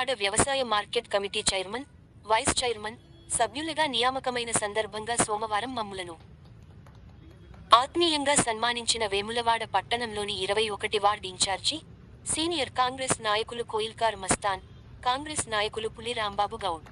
వేములవాడ వ్యవసాయ market committee chairman, vice chairman, సభ్యులుగా నియామకమైన సందర్భంగా సోమవారం మమ్ములను ఆత్మీయంగా సన్మానించిన వేములవాడ పట్టణంలోని 21 వార్డు ఇన్ఛార్జి, సీనియర్ కాంగ్రెస్ నాయకులు కోయిల్కార్ మస్తాన్, కాంగ్రెస్ నాయకులు పులి రాంబాబు గౌడ్.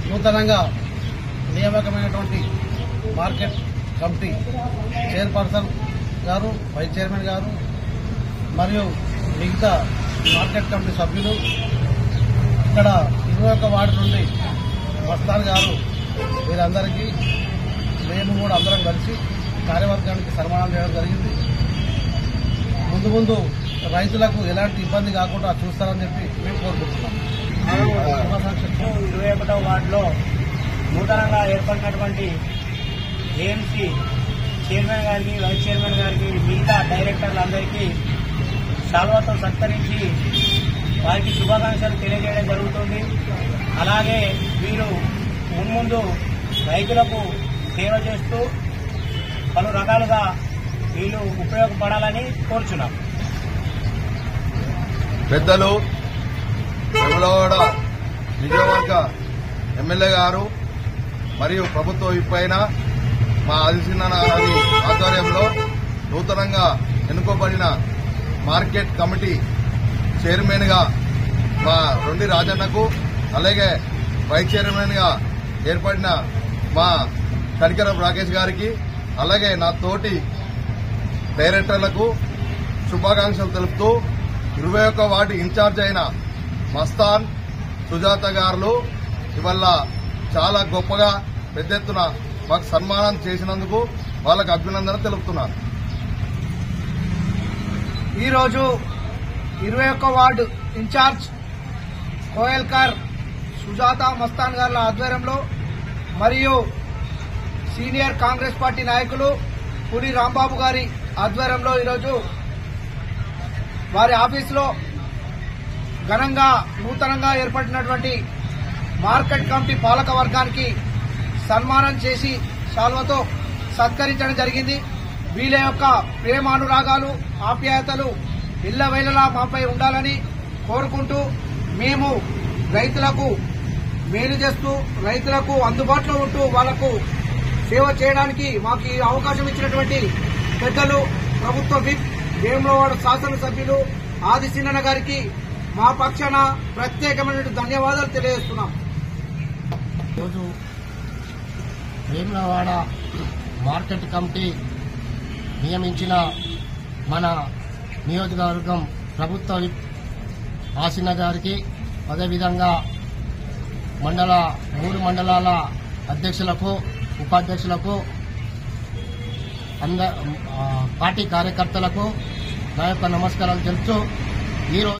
నూతనంగా నియామకమైనటువంటి మార్కెట్ కమిటీ చైర్పర్సన్ గారు, వైస్ చైర్మన్ గారు మరియు మిగతా మార్కెట్ కమిటీ సభ్యులు, ఇక్కడ 21 వార్డు నుండి మస్తాన్ గారు, వీరందరికీ మేము కూడా అందరం కలిసి కార్యవర్గానికి సన్మానం చేయడం జరిగింది. ముందు రైతులకు ఎలాంటి ఇబ్బంది కాకుండా చూస్తారని చెప్పి మేము కోరుకుంటున్నాం. 21వ వార్డులో నూతనంగా ఏర్పడినటువంటి ఏఎంసీ చైర్మన్ గారికి, వైస్ చైర్మన్ గారికి, మిగతా డైరెక్టర్లందరికీ శాల్వాతో సత్కరించి వారికి శుభాకాంక్షలు తెలియజేయడం జరుగుతుంది. అలాగే వీరు మున్ముందు రైతులకు సేవ చేస్తూ పలు రకాలుగా వీళ్ళు ఉపయోగపడాలని కోరుచున్నాం. పెద్దలు వేములవాడ నియోజకవర్గ ఎమ్మెల్యే గారు మరియు ప్రభుత్వ విప్ అయిన మా ఆదిశీనాని ఆధ్వర్యంలో నూతనంగా ఎన్నుకోబడిన మార్కెట్ కమిటీ చైర్మన్ గా మా రొండి రాజన్నకు, అలాగే వైస్ చైర్మన్ గా ఏర్పడిన మా కనికరం రాకేష్ గారికి, అలాగే నా తోటి డైరెక్టర్లకు శుభాకాంక్షలు తెలుపుతూ 21 వార్డు ఇన్ఛార్జ్ అయిన మస్తాన్, సుజాత గారు ఇవాళ చాలా గొప్పగా పెద్ద ఎత్తున మాకు సన్మానం చేసినందుకు వాళ్ళకు అభినందన తెలుపుతున్నాను. ఈరోజు 21 వార్డు ఇన్ఛార్జ్ కోయిల్కార్ సుజాత మస్తాన్ గారి ఆధ్వర్యంలో మరియు సీనియర్ కాంగ్రెస్ పార్టీ నాయకులు పులి రాంబాబు గారి ఆధ్వర్యంలో ఈరోజు వారి ఆఫీసులో ఘనంగా నూతనంగా ఏర్పడినటువంటి మార్కెట్ కమిటీ పాలక వర్గానికి సన్మానం చేసి శాల్వతో సత్కరించడం జరిగింది. వీళ్ళ యొక్క ప్రేమానురాగాలు, ఆప్యాయతలు ఇళ్లవేళలా మాపై ఉండాలని కోరుకుంటూ, మేము రైతులకు మేలు చేస్తూ, రైతులకు అందుబాటులో ఉంటూ వాళ్లకు సేవ చేయడానికి మాకు ఈ అవకాశం ఇచ్చినటువంటి పెద్దలు, ప్రభుత్వ విప్, వేములవాడ శాసనసభ్యులు ఆదిశీనన్న గారికి మా పక్షాన ప్రత్యేకమైన ధన్యవాదాలు తెలియజేస్తున్నాం. ఈరోజు వేములవాడ మార్కెట్ కమిటీ నియమించిన మన నియోజకవర్గం ప్రభుత్వ విప్ ఆసిన గారికి, అదేవిధంగా 3 మండలాల అధ్యక్షులకు, ఉపాధ్యక్షులకు, పార్టీ కార్యకర్తలకు నా యొక్క నమస్కారాలు తెలుపుతూ ఈరోజు